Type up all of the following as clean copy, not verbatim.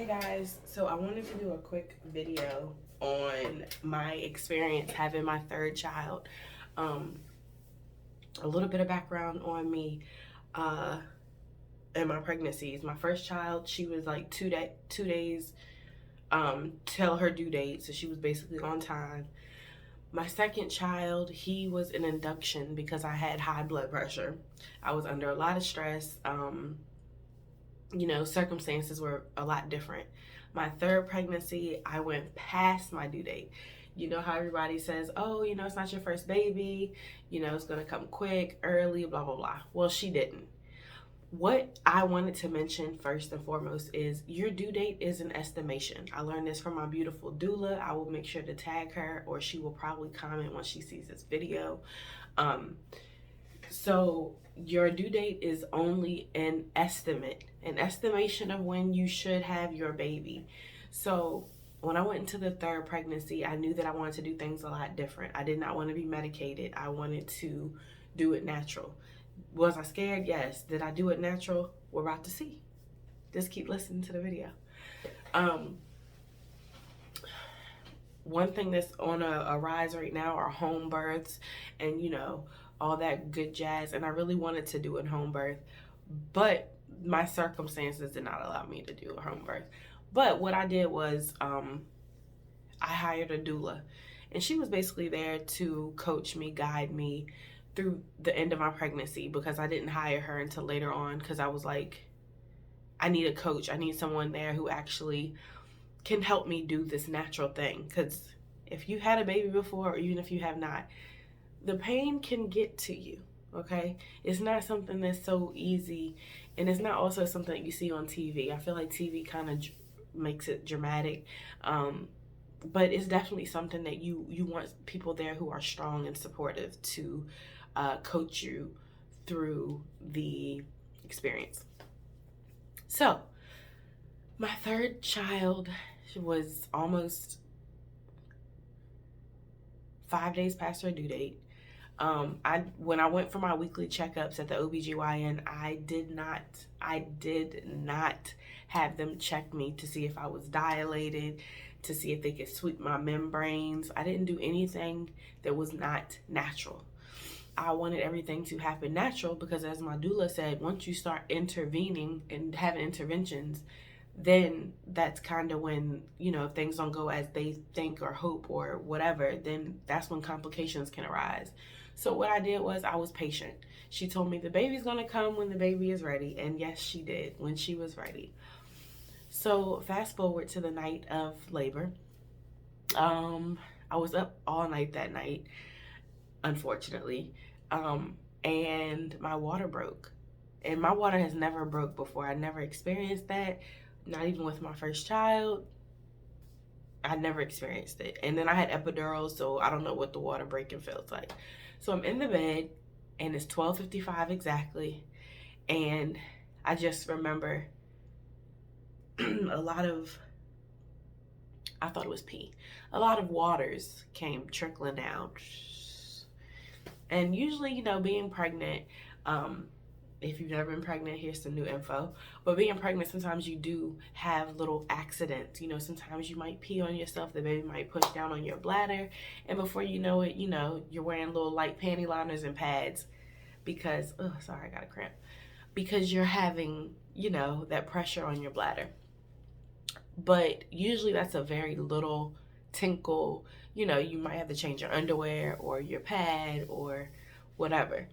Hey guys, so I wanted to do a quick video on my experience having my third child. Um, a little bit of background on me and my pregnancies. My first child, she was like 2 days till her due date, so she was basically on time. My second child, he was an induction because I had high blood pressure. I was under a lot of stress. Circumstances were a lot different. My third pregnancy, I went past my due date. You know how everybody says, oh, it's not your first baby, it's gonna come quick, early, blah, blah, blah. Well, she didn't. What I wanted to mention first and foremost is your due date is an estimation. I learned this from my beautiful doula. I will make sure to tag her, or she will probably comment when she sees this video. So your due date is only an estimation of when you should have your baby. So when I went into the third pregnancy, I knew that I wanted to do things a lot different. I did not want to be medicated. I wanted to do it natural. Was I scared? Yes. Did I do it natural? We're about to see. Just keep listening to the video. One thing that's on a rise right now are home births and, all that good jazz. And I really wanted to do a home birth, but my circumstances did not allow me to do a home birth. But what I did was I hired a doula, and she was basically there to coach me, guide me through the end of my pregnancy, because I didn't hire her until later on, because I was like, I need a coach. I need someone there who actually can help me do this natural thing. Because if you had a baby before, or even if you have not, the pain can get to you, okay? It's not something that's so easy, and it's not also something that you see on TV. I feel like TV kind of makes it dramatic, but it's definitely something that you want people there who are strong and supportive to coach you through the experience. So, my third child was almost 5 days past her due date. When I went for my weekly checkups at the OBGYN, I did not have them check me to see if I was dilated, to see if they could sweep my membranes. I didn't do anything that was not natural. I wanted everything to happen natural because, as my doula said, once you start intervening and having interventions, then that's kind of when, if things don't go as they think or hope or whatever, then that's when complications can arise. So what I did was I was patient. She told me the baby's gonna come when the baby is ready, and yes, she did, when she was ready. So fast forward to the night of labor. I was up all night that night, unfortunately, and my water broke. And my water has never broke before. I never experienced that, not even with my first child. I never experienced it. And then I had epidurals, so I don't know what the water breaking feels like. So I'm in the bed, and it's 12:55 exactly, and I just remember I thought it was pee. A lot of waters came trickling down. And usually, being pregnant, if you've never been pregnant, here's some new info. But being pregnant, sometimes you do have little accidents. Sometimes you might pee on yourself. The baby might push down on your bladder. And before you know it, you're wearing little light panty liners and pads because, I got a cramp. Because you're having, that pressure on your bladder. But usually that's a very little tinkle. You might have to change your underwear or your pad or whatever.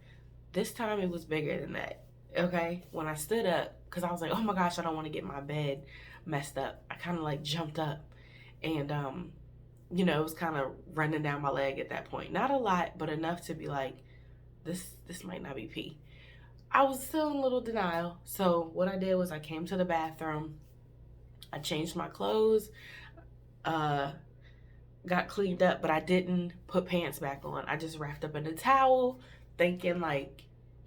This time it was bigger than that, okay? When I stood up, because I was like, oh my gosh, I don't want to get my bed messed up. I kind of jumped up, and it was kind of running down my leg at that point. Not a lot, but enough to be like, this might not be pee. I was still in a little denial. So what I did was I came to the bathroom. I changed my clothes, got cleaned up, but I didn't put pants back on. I just wrapped up in a towel, thinking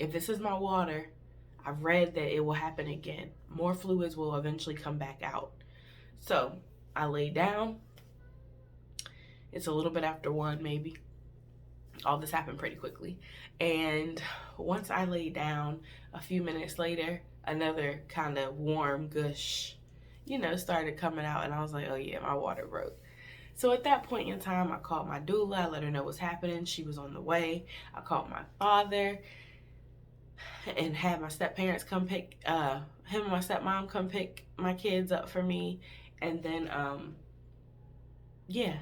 if this is my water, I've read that it will happen again. More fluids will eventually come back out. So I laid down. It's a little bit after 1 maybe. All this happened pretty quickly. And once I laid down, a few minutes later, another kind of warm gush started coming out, and I was like, oh yeah, my water broke. So at that point in time, I called my doula. I let her know what's happening. She was on the way. I called my father and had my step parents come pick him and my stepmom come pick my kids up for me. And then yeah,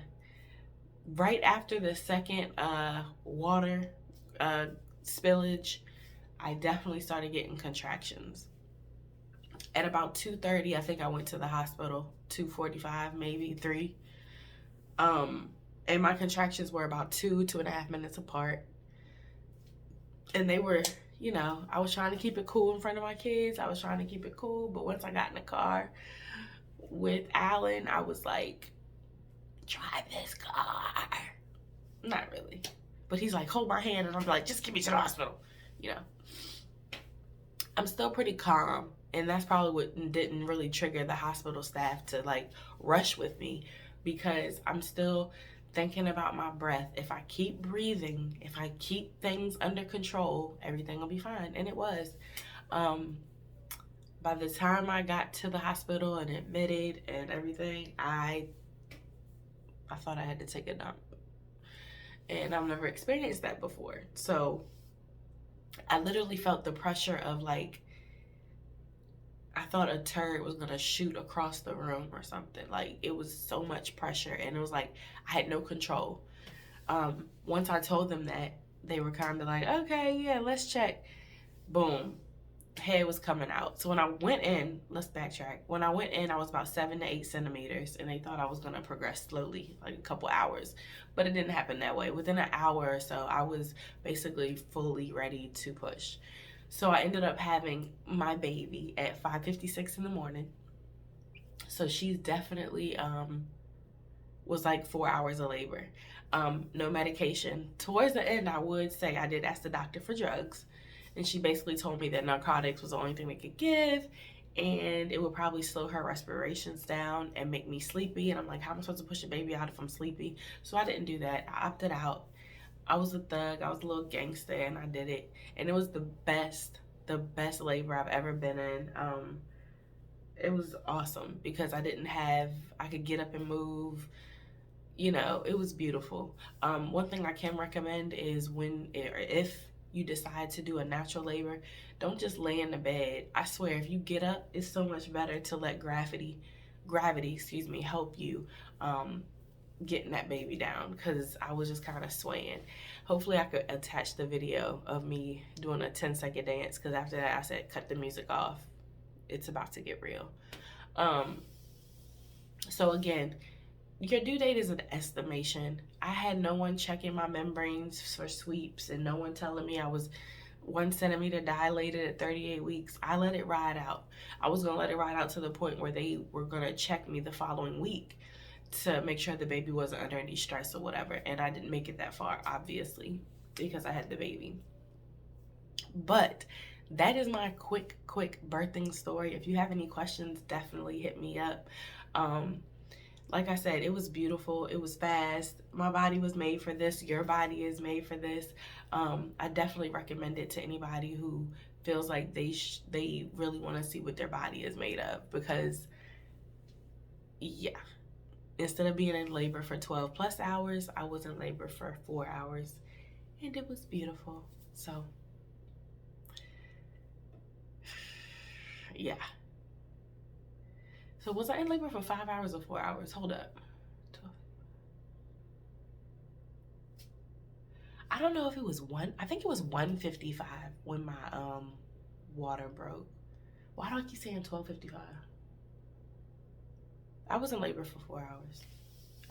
right after the second water spillage, I definitely started getting contractions. At about 2:30, I think I went to the hospital. 2:45, maybe 3. And my contractions were about 2.5 minutes apart. And they were, I was trying to keep it cool in front of my kids. I was trying to keep it cool. But once I got in the car with Alan, I was like, drive this car. Not really. But he's like, hold my hand. And I'm like, just get me to the hospital. I'm still pretty calm. And that's probably what didn't really trigger the hospital staff to like rush with me, because I'm still thinking about my breath. If I keep breathing, if I keep things under control, everything will be fine. And it was. By the time I got to the hospital and admitted and everything, I thought I had to take a dump. And I've never experienced that before. So I literally felt the pressure of like, I thought a turd was gonna shoot across the room or something. Like, it was so much pressure, and it was like I had no control. Once I told them that, they were kind of like, okay, yeah, let's check. Boom, head was coming out. So when I went in, let's backtrack. When I went in, I was about 7 to 8 centimeters, and they thought I was gonna progress slowly, like a couple hours, but it didn't happen that way. Within an hour or so, I was basically fully ready to push. So I ended up having my baby at 5:56 in the morning. So she's definitely was like 4 hours of labor. No medication. Towards the end, I would say I did ask the doctor for drugs, and she basically told me that narcotics was the only thing they could give, and it would probably slow her respirations down and make me sleepy. And I'm like, how am I supposed to push a baby out if I'm sleepy? So I didn't do that. I opted out. I was a thug. I was a little gangster, and I did it. And it was the best labor I've ever been in. It was awesome because I could get up and move. It was beautiful. One thing I can recommend is if you decide to do a natural labor, don't just lay in the bed. I swear, if you get up, it's so much better to let gravity, help you getting that baby down, because I was just kind of swaying. Hopefully I could attach the video of me doing a 10-second dance, because after that I said cut the music off. It's about to get real. So again, your due date is an estimation. I had no one checking my membranes for sweeps and no one telling me I was 1 centimeter dilated at 38 weeks. I let it ride out. I was going to let it ride out to the point where they were going to check me the following week to make sure the baby wasn't under any stress or whatever. And I didn't make it that far, obviously, because I had the baby. But that is my quick birthing story. If you have any questions, definitely hit me up. Like I said, it was beautiful. It was fast. My body was made for this. Your body is made for this. I definitely recommend it to anybody who feels like they really want to see what their body is made of, because yeah, instead of being in labor for 12 plus hours, I was in labor for 4 hours, and it was beautiful. So yeah. So was I in labor for 5 hours or 4 hours? Hold up. 12. I don't know if it was I think it was 1:55 when my water broke. Why do I keep saying 12:55? I was in labor for 4 hours.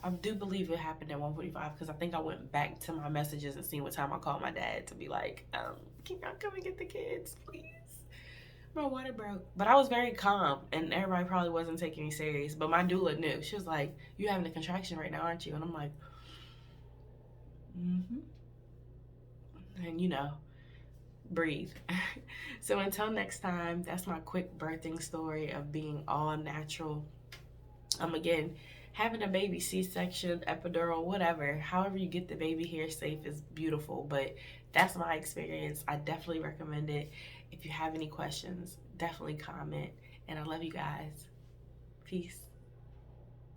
I do believe it happened at 1:45, because I think I went back to my messages and seen what time I called my dad to be like, can y'all come and get the kids, please? My water broke. But I was very calm, and everybody probably wasn't taking me serious. But my doula knew. She was like, you having a contraction right now, aren't you? And I'm like, mm-hmm. And breathe. So until next time, that's my quick birthing story of being all natural. Again, having a baby, C-section, epidural, whatever, however you get the baby here safe is beautiful. But that's my experience. I definitely recommend it. If you have any questions, definitely comment. And I love you guys. Peace.